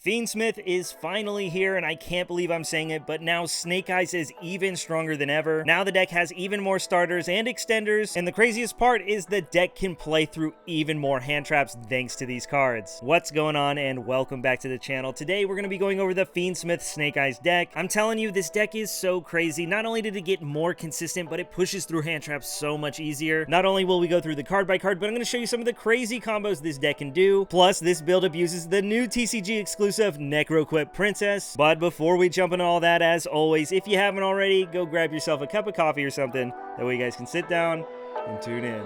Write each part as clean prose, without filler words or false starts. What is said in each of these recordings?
Fiend Smith is finally here, and I can't believe I'm saying it, but now Snake Eyes is even stronger than ever. Now the deck has even more starters and extenders, and the craziest part is the deck can play through even more hand traps thanks to these cards. What's going on, and welcome back to the channel. Today we're going to be going over the Fiend Smith Snake Eyes deck. I'm telling you, this deck is so crazy. Not only did it get more consistent, but it pushes through hand traps so much easier. Not only will we go through the card by card, but I'm going to show you some of the crazy combos this deck can do. Plus, this build abuses the new TCG exclusive Necroquip Princess. But before we jump into all that, as always, if you haven't already, go grab yourself a cup of coffee or something. That way you guys can sit down and tune in.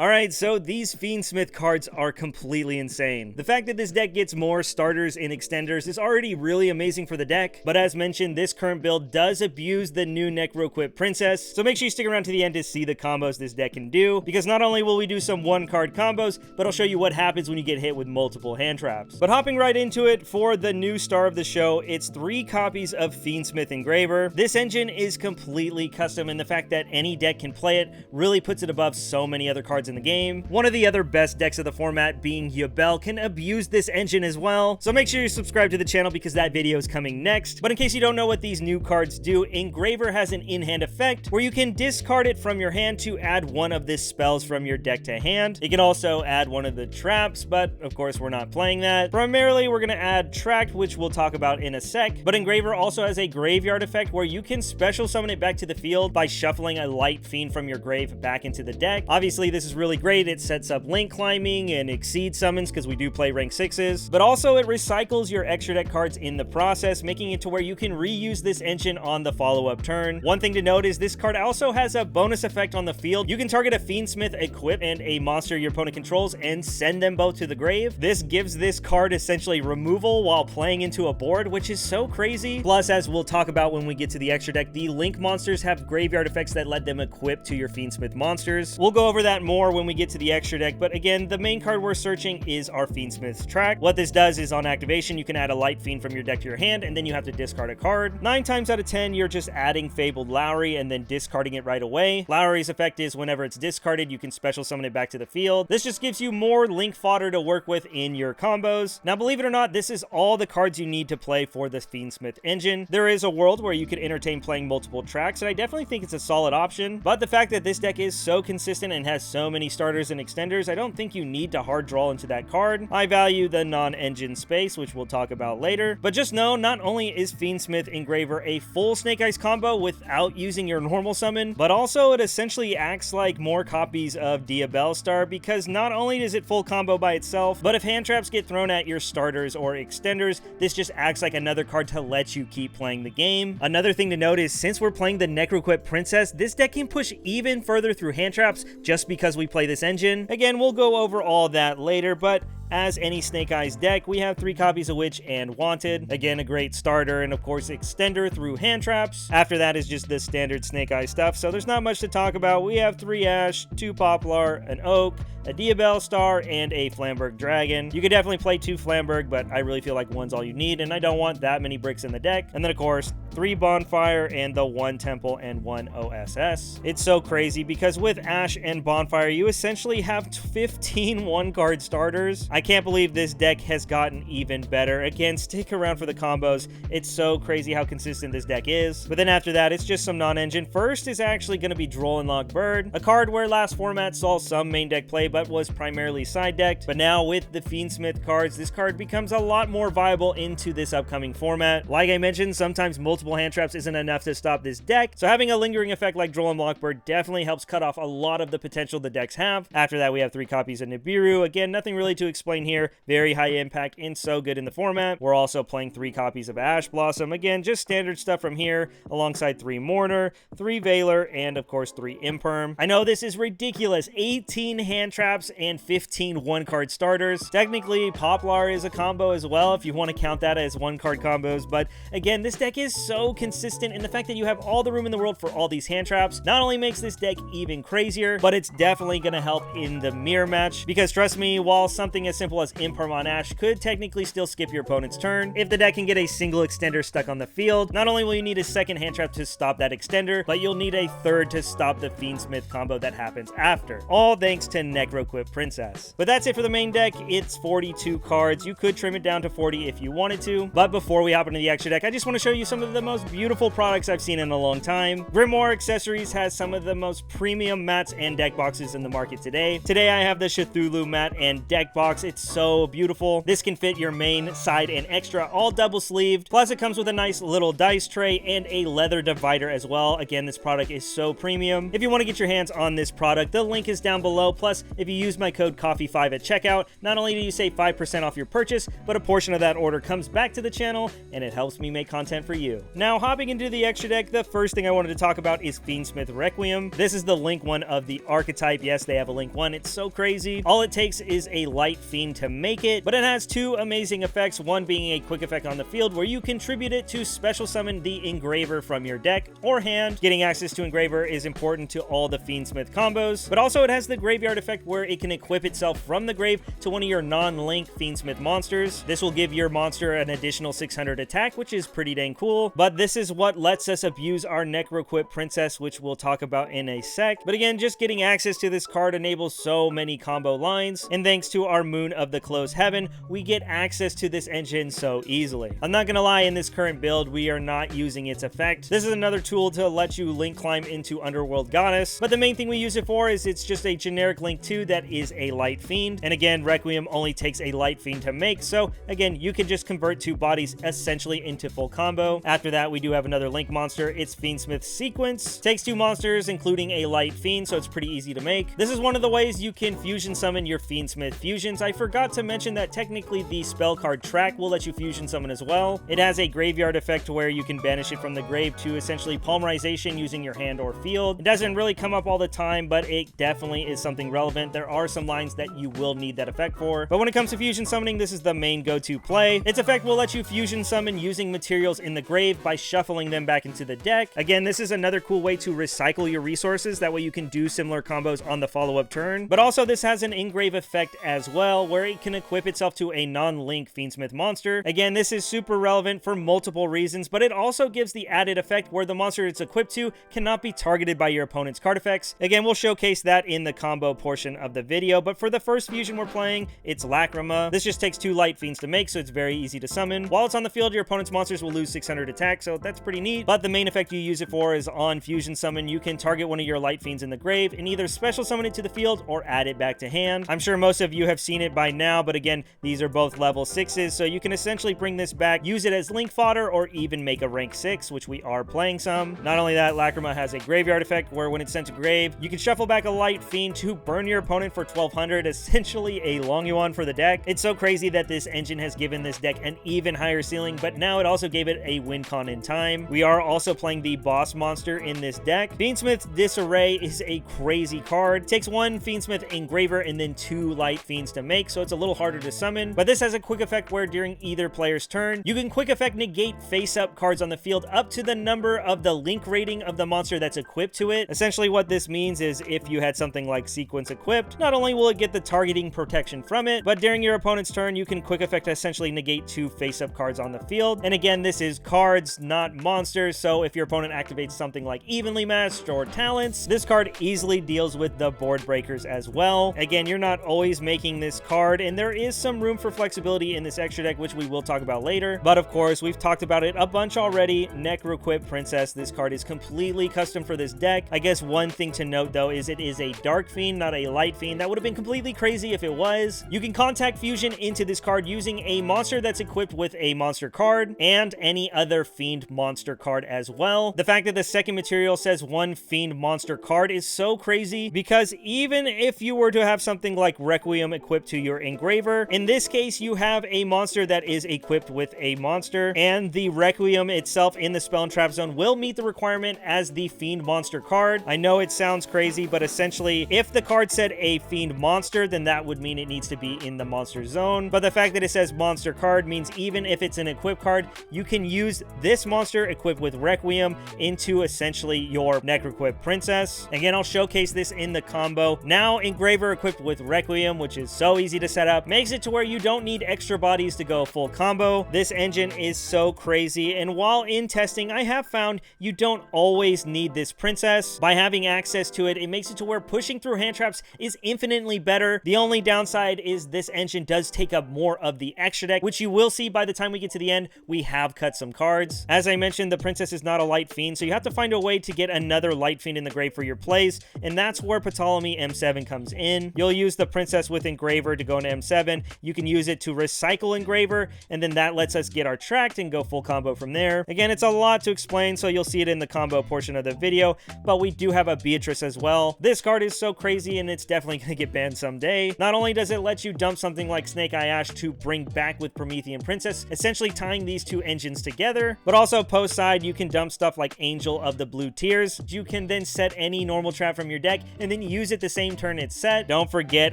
Alright, so these Fiend Smith cards are completely insane. The fact that this deck gets more starters and extenders is already really amazing for the deck, but as mentioned, this current build does abuse the new Necroquip Princess, so make sure you stick around to the end to see the combos this deck can do, because not only will we do some one-card combos, but I'll show you what happens when you get hit with multiple hand traps. But hopping right into it, for the new star of the show, it's 3 copies of Fiend Smith Engraver. This engine is completely custom, and the fact that any deck can play it really puts it above so many other cards in the game. One of the other best decks of the format, being Yubel, can abuse this engine as well, so make sure you subscribe to the channel because that video is coming next. But in case you don't know what these new cards do, Engraver has an in-hand effect where you can discard it from your hand to add one of the spells from your deck to hand. It can also add one of the traps, but of course we're not playing that. Primarily we're going to add Tract, which we'll talk about in a sec, but Engraver also has a graveyard effect where you can special summon it back to the field by shuffling a light fiend from your grave back into the deck. Obviously this is really great. It sets up link climbing and exceed summons because we do play rank 6s, but also it recycles your extra deck cards in the process, making it to where you can reuse this engine on the follow-up turn. One thing to note is this card also has a bonus effect on the field. You can target a Fiend Smith equip and a monster your opponent controls and send them both to the grave. This gives this card essentially removal while playing into a board, which is so crazy. Plus, as we'll talk about when we get to the extra deck, the link monsters have graveyard effects that let them equip to your Fiend Smith monsters. We'll go over that more when we get to the extra deck, but again, the main card we're searching is our Fiend Smith's Tract. What this does is on activation, you can add a light fiend from your deck to your hand, and then you have to discard a card. 9 times out of 10, you're just adding Fabled Lowry and then discarding it right away. Lowry's effect is whenever it's discarded, you can special summon it back to the field. This just gives you more link fodder to work with in your combos. Now, believe it or not, this is all the cards you need to play for the Fiend Smith engine. There is a world where you could entertain playing multiple tracks, and I definitely think it's a solid option, but the fact that this deck is so consistent and has so many starters and extenders, I don't think you need to hard draw into that card. I value the non-engine space, which we'll talk about later, but just know not only is Fiend Smith Engraver a full Snake Eyes combo without using your normal summon, but also it essentially acts like more copies of Diabell Star, because not only is it full combo by itself, but if hand traps get thrown at your starters or extenders, this just acts like another card to let you keep playing the game. Another thing to note is since we're playing the Necroquip Princess, this deck can push even further through hand traps just because we play this engine. Again, we'll go over all that later, but as any Snake Eyes deck, we have 3 copies of Witch and Wanted. Again, a great starter, and of course extender through hand traps. After that is just the standard Snake Eyes stuff, so there's not much to talk about. We have 3 Ash, 2 Poplar, an Oak, a Diabell Star, and a Flamberg Dragon. You could definitely play 2 Flamberg, but I really feel like 1's all you need, and I don't want that many bricks in the deck. And then of course, 3 Bonfire and the 1 Temple and 1 OSS. It's so crazy because with Ash and Bonfire, you essentially have 15 1-card starters. I can't believe this deck has gotten even better. Again, stick around for the combos. It's so crazy how consistent this deck is. But then after that, it's just some non-engine. First is actually going to be Droll and Lock Bird, a card where last format saw some main deck play, but was primarily side decked. But now with the Fiend Smith cards, this card becomes a lot more viable into this upcoming format. Like I mentioned, sometimes multiple hand traps isn't enough to stop this deck, so having a lingering effect like Droll and Lock Bird definitely helps cut off a lot of the potential the decks have. After that, we have 3 copies of Nibiru. Again, nothing really to explain explain here, very high impact and so good in the format. We're also playing 3 copies of Ash Blossom. Again, just standard stuff from here, alongside 3 Mourner, 3 Veiler, and of course 3 Imperm. I know this is ridiculous, 18 hand traps and 15 1-card starters. Technically, Poplar is a combo as well, if you want to count that as 1-card combos, but again, this deck is so consistent, and the fact that you have all the room in the world for all these hand traps not only makes this deck even crazier, but it's definitely going to help in the mirror match, because trust me, while something as simple as Imperm on Ash could technically still skip your opponent's turn, if the deck can get a single extender stuck on the field, not only will you need a second hand trap to stop that extender, but you'll need a third to stop the Fiend Smith combo that happens after. All thanks to Necroquip Princess. But that's it for the main deck. It's 42 cards. You could trim it down to 40 if you wanted to, but before we hop into the extra deck, I just want to show you some of the most beautiful products I've seen in a long time. Grimoire Accessories has some of the most premium mats and deck boxes in the market today. Today I have the Cthulhu mat and deck box. It's so beautiful. This can fit your main, side, and extra, all double sleeved. Plus it comes with a nice little dice tray and a leather divider as well. Again, this product is so premium. If you want to get your hands on this product, the link is down below. Plus, if you use my code COFFEE5 at checkout, not only do you save 5% off your purchase, but a portion of that order comes back to the channel, and it helps me make content for you. Now, hopping into the extra deck, the first thing I wanted to talk about is Fiendsmith Requiem. This is the Link 1 of the archetype. Yes, they have a Link 1. It's so crazy. All it takes is a light fiend to make it, but it has 2 amazing effects, one being a quick effect on the field where you contribute it to special summon the Engraver from your deck or hand. Getting access to Engraver is important to all the Fiendsmith combos, but also it has the graveyard effect where it can equip itself from the grave to one of your non-link Fiendsmith monsters. This will give your monster an additional 600 attack, which is pretty dang cool, but this is what lets us abuse our Necroquip Princess, which we'll talk about in a sec. But again, just getting access to this card enables so many combo lines, and thanks to our Moon of the Closed Heaven, we get access to this engine so easily. I'm not gonna lie, in this current build, we are not using its effect. This is another tool to let you link climb into Underworld Goddess, but the main thing we use it for is it's just a generic Link 2 that is a light fiend, and again, Requiem only takes a light fiend to make, so again, you can just convert 2 bodies essentially into full combo. After that, we do have another Link monster. It's Fiendsmith Sequence. Takes 2 monsters, including a light fiend, so it's pretty easy to make. This is one of the ways you can fusion summon your Fiendsmith fusions. I forgot to mention that technically the spell card track will let you fusion summon as well. It has a graveyard effect where you can banish it from the grave to essentially polymerization using your hand or field. It doesn't really come up all the time, but it definitely is something relevant. There are some lines that you will need that effect for, but when it comes to fusion summoning, this is the main go-to play. Its effect will let you fusion summon using materials in the grave by shuffling them back into the deck. Again, this is another cool way to recycle your resources. That way you can do similar combos on the follow-up turn. But also this has an engrave effect as well, where it can equip itself to a non-link Fiendsmith monster. Again, this is super relevant for multiple reasons, but it also gives the added effect where the monster it's equipped to cannot be targeted by your opponent's card effects. Again, we'll showcase that in the combo portion of the video, but for the first fusion we're playing, it's Lacrima. This just takes 2 light fiends to make, so it's very easy to summon. While it's on the field, your opponent's monsters will lose 600 attack, so that's pretty neat. But the main effect you use it for is on fusion summon. You can target one of your light fiends in the grave and either special summon it to the field or add it back to hand. I'm sure most of you have seen it by now, but again, these are both level 6s, so you can essentially bring this back, use it as link fodder, or even make a rank 6, which we are playing some. Not only that, Lacrima has a graveyard effect where when it's sent to grave, you can shuffle back a light fiend to burn your opponent for 1200, essentially a long yuan for the deck. It's so crazy that this engine has given this deck an even higher ceiling, but now it also gave it a win con in time. We are also playing the boss monster in this deck. Fiendsmith Disarray is a crazy card. It takes 1 Fiendsmith Engraver and then 2 light fiends to make, so it's a little harder to summon, but this has a quick effect where during either player's turn, you can quick effect negate face-up cards on the field up to the number of the link rating of the monster that's equipped to it. Essentially what this means is if you had something like Sequence equipped, not only will it get the targeting protection from it, but during your opponent's turn, you can quick effect essentially negate 2 face-up cards on the field. And again, this is cards, not monsters, so if your opponent activates something like Evenly Matched or Talents, this card easily deals with the board breakers as well. Again, you're not always making this card, and there is some room for flexibility in this extra deck, which we will talk about later. But of course, we've talked about it a bunch already. Necroquip Princess, this card is completely custom for this deck. I guess one thing to note though is it is a Dark Fiend, not a Light Fiend. That would have been completely crazy if it was. You can contact fusion into this card using a monster that's equipped with a monster card and any other Fiend monster card as well. The fact that the second material says 1 Fiend monster card is so crazy, because even if you were to have something like Requiem equipped to into your engraver. In this case, you have a monster that is equipped with a monster, and the Requiem itself in the spell and trap zone will meet the requirement as the Fiend monster card. I know it sounds crazy, but essentially, if the card said a Fiend monster, then that would mean it needs to be in the monster zone. But the fact that it says monster card means even if it's an equipped card, you can use this monster equipped with Requiem into essentially your Necroquip Princess. Again, I'll showcase this in the combo. Now, engraver equipped with Requiem, which is so easy to set up, makes it to where you don't need extra bodies to go full combo. This engine is so crazy, and while in testing, I have found you don't always need this princess. By having access to it, it makes it to where pushing through hand traps is infinitely better. The only downside is this engine does take up more of the extra deck, which you will see by the time we get to the end. We have cut some cards. As I mentioned, the princess is not a light fiend, so you have to find a way to get another light fiend in the grave for your plays, and that's where Ptolemy M7 comes in. You'll use the princess with engraver to go into M7. You can use it to recycle engraver, and then that lets us get our tract and go full combo from there. Again, it's a lot to explain, so you'll see it in the combo portion of the video, but we do have a Beatrice as well. This card is so crazy, and it's definitely going to get banned someday. Not only does it let you dump something like Snake Eye Ash to bring back with Promethean Princess, essentially tying these two engines together, but also post side, you can dump stuff like Angel of the Blue Tears. You can then set any normal trap from your deck and then use it the same turn it's set. Don't forget,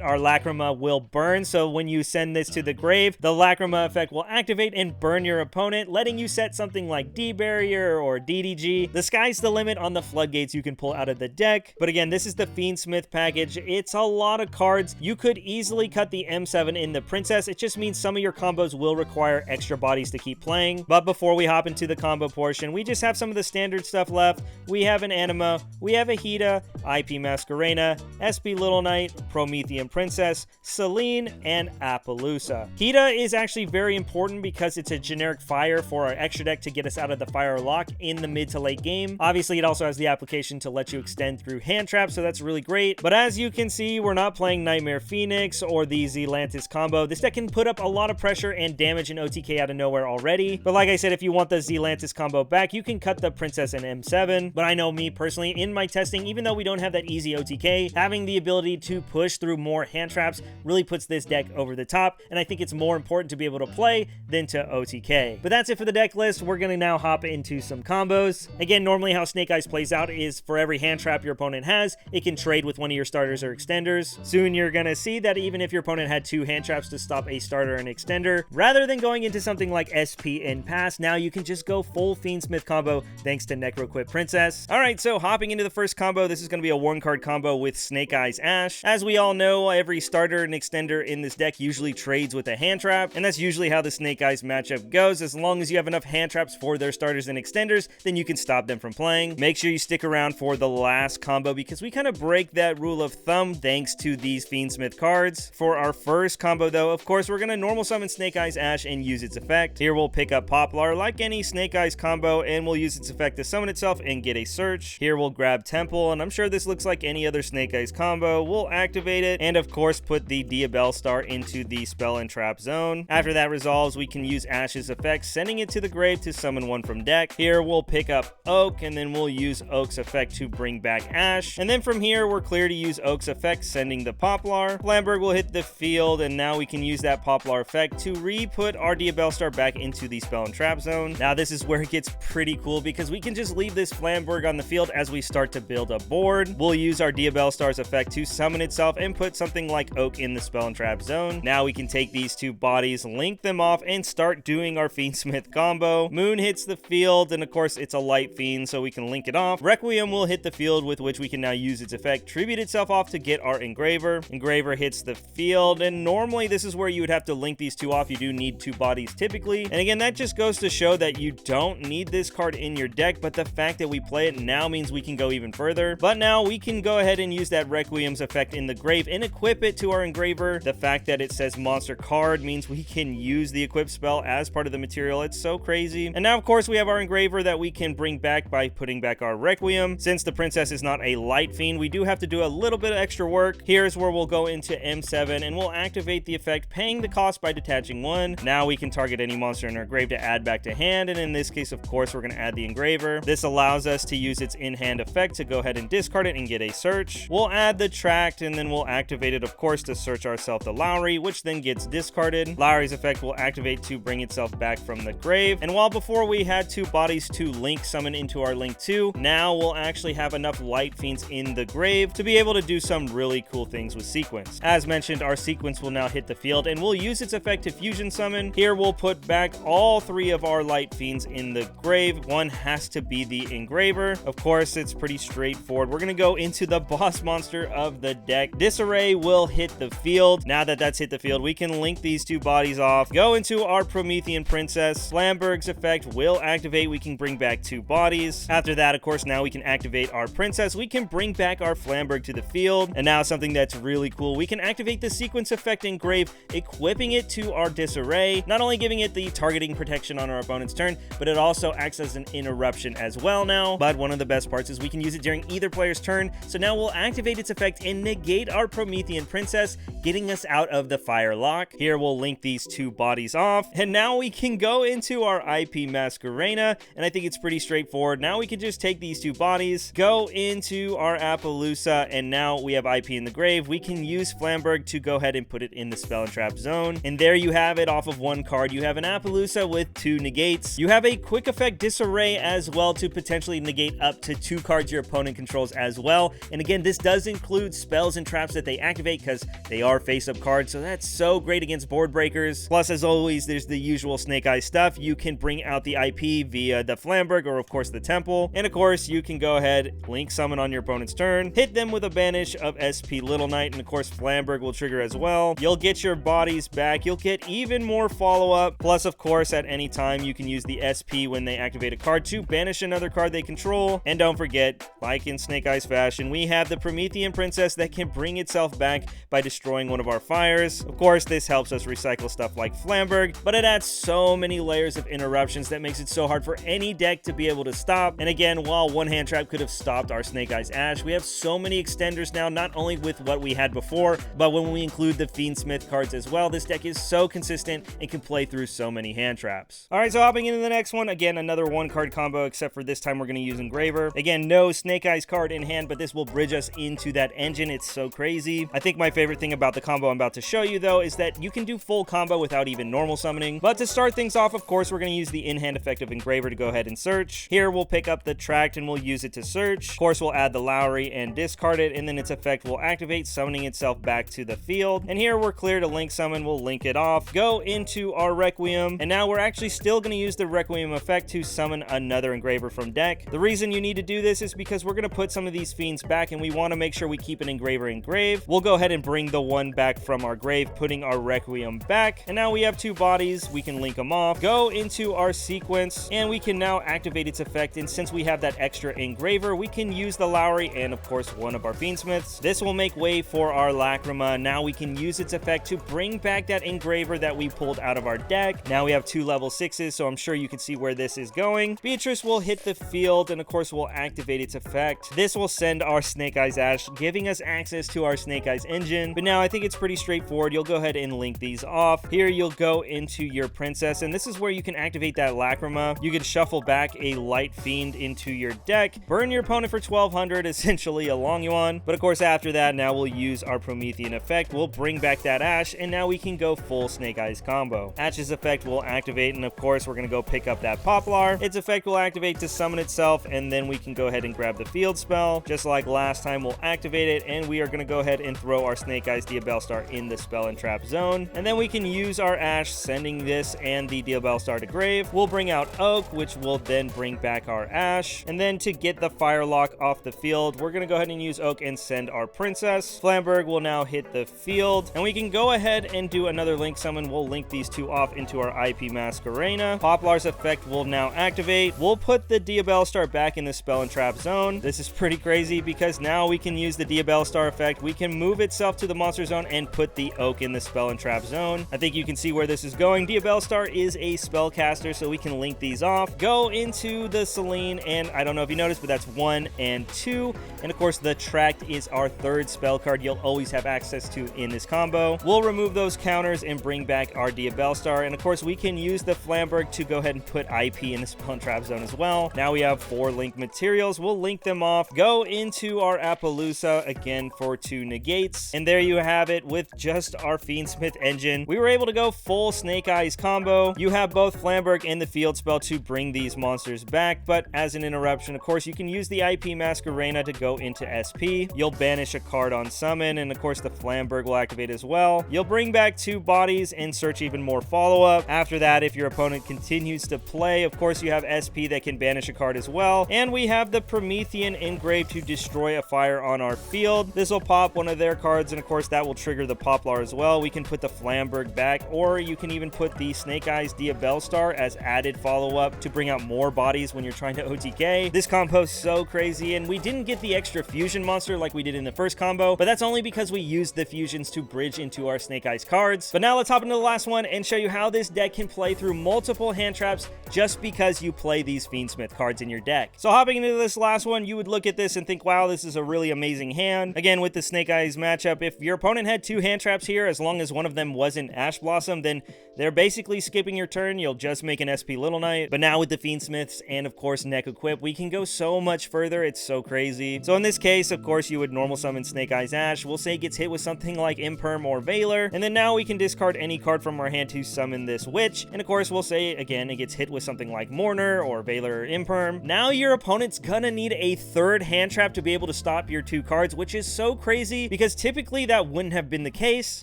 our Lacrima will burn, so when you send this to the grave, the Lacrima effect will activate and burn your opponent, letting you set something like D-Barrier or DDG. The sky's the limit on the floodgates you can pull out of the deck. But again, this is the Fiend Smith package. It's a lot of cards. You could easily cut the M7 in the princess. It just means some of your combos will require extra bodies to keep playing. But before we hop into the combo portion, we just have some of the standard stuff left. We have an Anima, we have a Hida, IP Masquerena, SP Little Knight, Promethean Princess, Selene, and Appaloosa. Hida is actually very important because it's a generic fire for our extra deck to get us out of the fire lock in the mid to late game. Obviously, it also has the application to let you extend through hand traps, so that's really great. But as you can see, we're not playing Nightmare Phoenix or the Zealantis combo. This deck can put up a lot of pressure and damage in OTK out of nowhere already. But like I said, if you want the Zealantis combo back, you can cut the Princess and M7. But I know me personally, in my testing, even though we don't have that easy OTK, having the ability to push through more hand traps really puts this deck over the top, and I think it's more important to be able to play than to OTK. But that's it for the deck list. We're going to now hop into some combos. Again, normally how Snake Eyes plays out is for every hand trap your opponent has, it can trade with one of your starters or extenders. Soon you're going to see that even if your opponent had two hand traps to stop a starter and extender, rather than going into something like SP and pass, now you can just go full Fiend Smith combo thanks to Necroquip Princess. Alright, so hopping into the first combo, this is going to be a 1-card combo with Snake Eyes Ash. As we all know, every starter and extender in this deck usually trades with a hand trap, and that's usually how the Snake Eyes matchup goes. As long as you have enough hand traps for their starters and extenders, then you can stop them from playing. Make sure you stick around for the last combo because we kind of break that rule of thumb thanks to these Fiend Smith cards. For our first combo though, of course, we're going to normal summon Snake Eyes Ash and use its effect. Here we'll pick up Poplar like any Snake Eyes combo, and we'll use its effect to summon itself and get a search. Here we'll grab Temple, and I'm sure this looks like any other Snake Eyes combo. We'll activate it, and of course put the Diabell Star into the spell and trap zone. After that resolves, we can use Ash's effect, sending it to the grave to summon one from deck. Here we'll pick up Oak, and then we'll use Oak's effect to bring back Ash. And then from here, we're clear to use Oak's effect, sending the Poplar. Flamberg will hit the field, and now we can use that Poplar effect to re-put our Diabell Star back into the spell and trap zone. Now this is where it gets pretty cool because we can just leave this Flamberg on the field as we start to build a board. We'll use our Diabell Star's effect to summon itself and put something like Oak in the spell and trap zone. Now we can take these two bodies, link them off, and start doing our Fiend Smith combo. Moon hits the field, and of course it's a light fiend, so we can link it off. Requiem will hit the field, with which we can now use its effect, tribute itself off to get our Engraver. Engraver hits the field, and normally this is where you would have to link these two off. You do need two bodies typically, and again, that just goes to show that you don't need this card in your deck, but the fact that we play it now means we can go even further. But now we can go ahead and use that Requiem's effect in the grave and equip it to our Engraver. The fact that it says monster card means we can use the equip spell as part of the material. It's so crazy. And now of course we have our Engraver that we can bring back by putting back our Requiem. Since the princess is not a light fiend, we do have to do a little bit of extra work. Here's where we'll go into M7 and we'll activate the effect, paying the cost by detaching one. Now we can target any monster in our grave to add back to hand, and in this case of course we're going to add the Engraver. This allows us to use its in-hand effect to go ahead and discard it and get a search. We'll add the tract, and then we'll activate it of course to search our ourselves the Lowry, which then gets discarded. Lowry's effect will activate to bring itself back from the grave. And while before we had 2 bodies to link summon into our link 2, now we'll actually have enough Light Fiends in the grave to be able to do some really cool things with Sequence. As mentioned, our Sequence will now hit the field and we'll use its effect to fusion summon. Here we'll put back all 3 of our Light Fiends in the grave. One has to be the Engraver. Of course, it's pretty straightforward. We're going to go into the boss monster of the deck. Disarray will hit the field. Now that that's hit the field, we can link these 2 bodies off, go into our Promethean Princess. Flamberg's effect will activate. We can bring back 2 bodies. After that, of course, now we can activate our Princess. We can bring back our Flamberg to the field. And now something that's really cool, we can activate the Sequence effect Engrave, equipping it to our Disarray, not only giving it the targeting protection on our opponent's turn, but it also acts as an interruption as well now. But one of the best parts is we can use it during either player's turn. So now we'll activate its effect and negate our Promethean Princess, getting us out of the fire lock. Here we'll link these 2 bodies off, and now we can go into our IP Masquerena, and I think it's pretty straightforward. Now we can just take these 2 bodies, go into our Appaloosa, and now we have IP in the grave. We can use Flamberg to go ahead and put it in the spell and trap zone, and there you have it. Off of 1 card, you have an Appaloosa with 2 negates. You have a quick effect Disarray as well to potentially negate up to 2 cards your opponent controls as well. And again, this does include spells and traps that they activate because they are face-up cards, so that's so great against board breakers. Plus, as always, there's the usual Snake Eyes stuff. You can bring out the IP via the Flamberg or, of course, the Temple. And, of course, you can go ahead, link summon on your opponent's turn, hit them with a banish of SP Little Knight, and, of course, Flamberg will trigger as well. You'll get your bodies back. You'll get even more follow-up. Plus, of course, at any time, you can use the SP when they activate a card to banish another card they control. And don't forget, like in Snake Eyes fashion, we have the Promethean Princess that can bring itself back by destroying one of our fires. Of course, this helps us recycle stuff like Flamberg, but it adds so many layers of interruptions that makes it so hard for any deck to be able to stop. And again, while one hand trap could have stopped our Snake Eyes Ash, we have so many extenders now, not only with what we had before, but when we include the Fiend Smith cards as well, this deck is so consistent and can play through so many hand traps. Alright, so hopping into the next one, again, another 1-card combo, except for this time we're going to use Engraver. Again, no Snake Eyes card in hand, but this will bridge us into that engine. It's so crazy. I think my favorite thing about the combo I'm about to show you, though, is that you can do full combo without even normal summoning. But to start things off, of course, we're going to use the in-hand effect of Engraver to go ahead and search. Here, we'll pick up the Tract and we'll use it to search. Of course, we'll add the Lowry and discard it, and then its effect will activate, summoning itself back to the field. And here, we're clear to link summon. We'll link it off, go into our Requiem, and now we're actually still going to use the Requiem effect to summon another Engraver from deck. The reason you need to do this is because we're going to put some of these fiends back, and we want to make sure we keep an Engraver in grave. We'll go ahead and bring the one back from our grave, putting our Requiem back, and now we have 2 bodies. We can link them off, go into our Sequence, and we can now activate its effect. And since we have that extra Engraver, we can use the Lowry and, of course, one of our Fiendsmiths. This will make way for our Lacrima. Now we can use its effect to bring back that Engraver that we pulled out of our deck. Now we have 2 level 6s, so I'm sure you can see where this is going. Beatrice will hit the field, and of course we'll activate its effect. This will send our Snake Eyes Ash, giving us access to our Snake Eyes engine. But now I think it's pretty straightforward. You'll go ahead and link these off. Here you'll go into your Princess, and this is where you can activate that Lacrima. You can shuffle back a Light Fiend into your deck, burn your opponent for 1200, essentially a long one. But of course after that, now we'll use our Promethean effect. We'll bring back that Ash, and now we can go full Snake Eyes combo. Ash's effect will activate, and of course we're going to go pick up that Poplar. Its effect will activate to summon itself, and then we can go ahead and grab the field spell. Just like last time, we'll activate it, and we are going to go ahead and throw our Snake Eyes Diabellstar in the spell and trap zone. And then we can use our Ash, sending this and the Diabellstar to grave. We'll bring out Oak, which will then bring back our Ash. And then to get the Firelock off the field, we're going to go ahead and use Oak and send our Princess. Flamberg will now hit the field, and we can go ahead and do another link summon. We'll link these 2 off into our IP Masquerena. Poplar's effect will now activate. We'll put the Diabellstar back in the spell and trap zone. This is pretty crazy because now we can use the Diabellstar effect. We can move itself to the monster zone and put the Oak in the spell and trap zone. I think you can see where this is going. Diabellstar is a spellcaster, so we can link these off. Go into the Selene, and I don't know if you noticed, but that's 1 and 2. And of course, the Tract is our 3rd spell card you'll always have access to in this combo. We'll remove those counters and bring back our Diabellstar. And of course, we can use the Flamberg to go ahead and put IP in the spell and trap zone as well. Now we have 4 link materials. We'll link them off. Go into our Appaloosa again for 2 negates. And there you have have it with just our Fiendsmith engine. We were able to go full Snake Eyes combo. You have both Flamberg and the field spell to bring these monsters back, but as an interruption, of course, you can use the IP Masquerena to go into SP. You'll banish a card on summon, and of course, the Flamberg will activate as well. You'll bring back 2 bodies and search even more follow-up. After that, if your opponent continues to play, of course, you have SP that can banish a card as well. And we have the Promethean Engrave to destroy a fire on our field. This will pop one of their cards, and of course, that will trigger the Poplar as well. We can put the Flamberg back, or you can even put the Snake Eyes Diabellstar as added follow-up to bring out more bodies when you're trying to OTK. This combo is so crazy, and we didn't get the extra fusion monster like we did in the first combo, but that's only because we used the fusions to bridge into our Snake Eyes cards. But now let's hop into the last one and show you how this deck can play through multiple hand traps just because you play these Fiendsmith cards in your deck. So hopping into this last one, you would look at this and think, wow, this is a really amazing hand. Again, with the Snake Eyes matchup, if your opponent had 2 hand traps here, as long as one of them wasn't Ash Blossom, then they're basically skipping your turn. You'll just make an SP Little Knight. But now with the Fiendsmiths and of course Neck Equip, we can go so much further. It's so crazy. So in this case, of course, you would normal summon Snake Eyes Ash. We'll say it gets hit with something like Imperm or Valor, and then now we can discard any card from our hand to summon this Witch. And of course, we'll say again it gets hit with something like Mourner or Valor or Imperm. Now your opponent's gonna need a 3rd hand trap to be able to stop your 2 cards, which is so crazy because typically that wouldn't have been the case.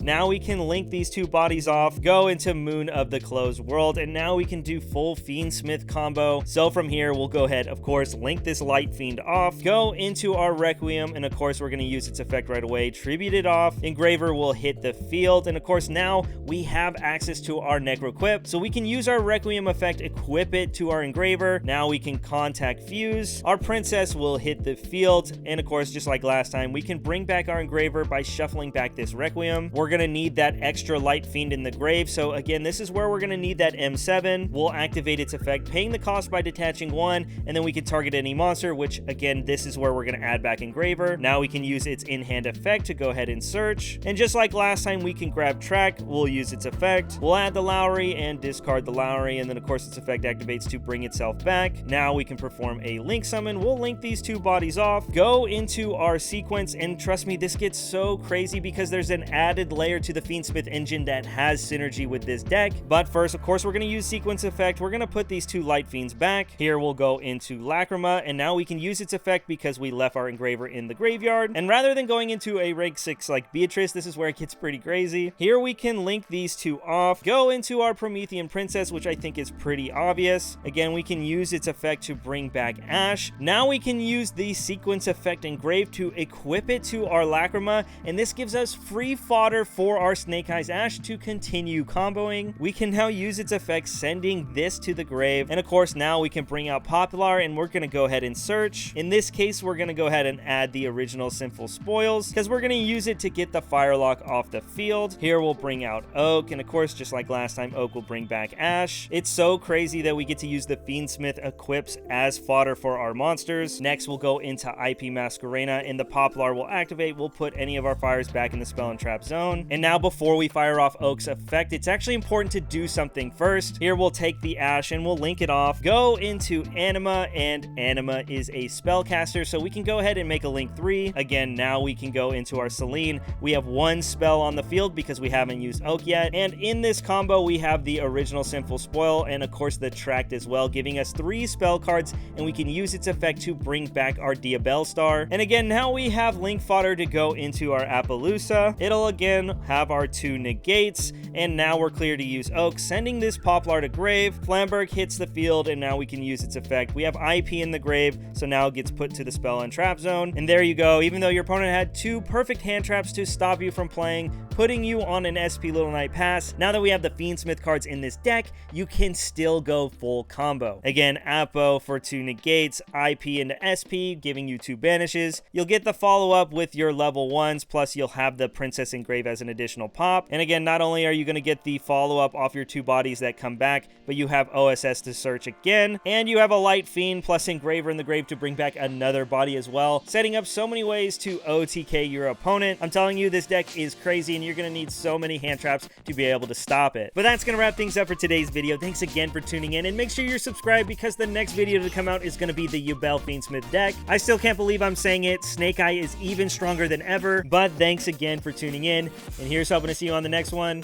Now we can link these 2 bodies off, go into Moon of the Closed World, and now we can do full Fiendsmith combo. So from here, we'll go ahead, of course, link this Light Fiend off, go into our Requiem, and of course, we're going to use its effect right away, tribute it off, Engraver will hit the field, and of course, now we have access to our Necroquip, so we can use our Requiem effect, equip it to our Engraver. Now we can contact Fuse, our Princess will hit the field, and of course, just like last time, we can bring back our Engraver by shuffling back this Requiem. We're going to need that extra Light Fiend in the grave, so again, this is where we're going to need that M7. We'll activate its effect, paying the cost by detaching 1, and then we can target any monster, which again, this is where we're going to add back Engraver. Now we can use its in-hand effect to go ahead and search, and just like last time, we can grab Track, we'll use its effect, we'll add the Lowry and discard the Lowry, and then of course its effect activates to bring itself back. Now we can perform a link summon. We'll link these 2 bodies off, go into our sequence, and trust me, this gets so crazy because there's an added layer to the Fiendsmith engine that has synergy with this deck. But first, of course, we're going to use sequence effect. We're going to put these 2 Light Fiends back. Here we'll go into Lacrima, and now we can use its effect because we left our Engraver in the graveyard. And rather than going into a rank 6 like Beatrice, this is where it gets pretty crazy. Here we can link these 2 off, go into our Promethean Princess, which I think is pretty obvious. Again, we can use its effect to bring back Ash. Now we can use the sequence effect Engrave to equip it to our Lacrima, and this gives us free fodder for our Snake Eyes Ash to continue comboing. We can now use its effect, sending this to the grave, and of course now we can bring out Popular, and we're going to go ahead and search. In this case, we're going to go ahead and add the original Sinful Spoils because we're going to use it to get the Firelock off the field. Here we'll bring out Oak, and of course, just like last time, Oak will bring back Ash. It's so crazy that we get to use the Fiendsmith equips as fodder for our monsters. Next, we'll go into IP Masquerena, and the Poplar will activate. We'll put any of our fires back in the spell and trap zone. And now before we fire off Oak's effect, it's actually important to do something first. Here we'll take the Ash and we'll link it off, go into Anima, and Anima is a spellcaster, so we can go ahead and make a link 3. Again, now we can go into our Selene. We have 1 spell on the field because we haven't used Oak yet, and in this combo we have the original Sinful Spoil and of course the Tract as well, giving us 3 spell cards, and we can use its effect to bring back our Diabellstar. And again, now we have link fodder to go into our Appaloosa. It'll again have our 2 negates, and now we're clear to use Oak, sending this Poplar to grave. Flamberg hits the field, and now we can use its effect. We have IP in the grave, so now it gets put to the spell and trap zone. And there you go. Even though your opponent had 2 perfect hand traps to stop you from playing, putting you on an SP Little Knight pass, now that we have the Fiendsmith cards in this deck, you can still go full combo. Again, Appo for 2 negates, IP into SP, giving you 2 banishes. You'll get the follow-up with your level 1s, plus you'll have the Princess Engrave as an additional pop. And again, not only are you going to get the follow-up off your 2 bodies that come back, but you have OSS to search again, and you have a Light Fiend plus Engraver in the grave to bring back another body as well, setting up so many ways to OTK your opponent. I'm telling you, this deck is crazy, and you're going to need so many hand traps to be able to stop it. But that's going to wrap things up for today's video. Thanks again for tuning in, and make sure you're subscribed because the next video to come out is going to be the Yubel Fiendsmith deck. I still can't believe I'm saying it. Snake Eye is even stronger than ever, but thanks again again for tuning in, and here's hoping to see you on the next one.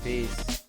Peace.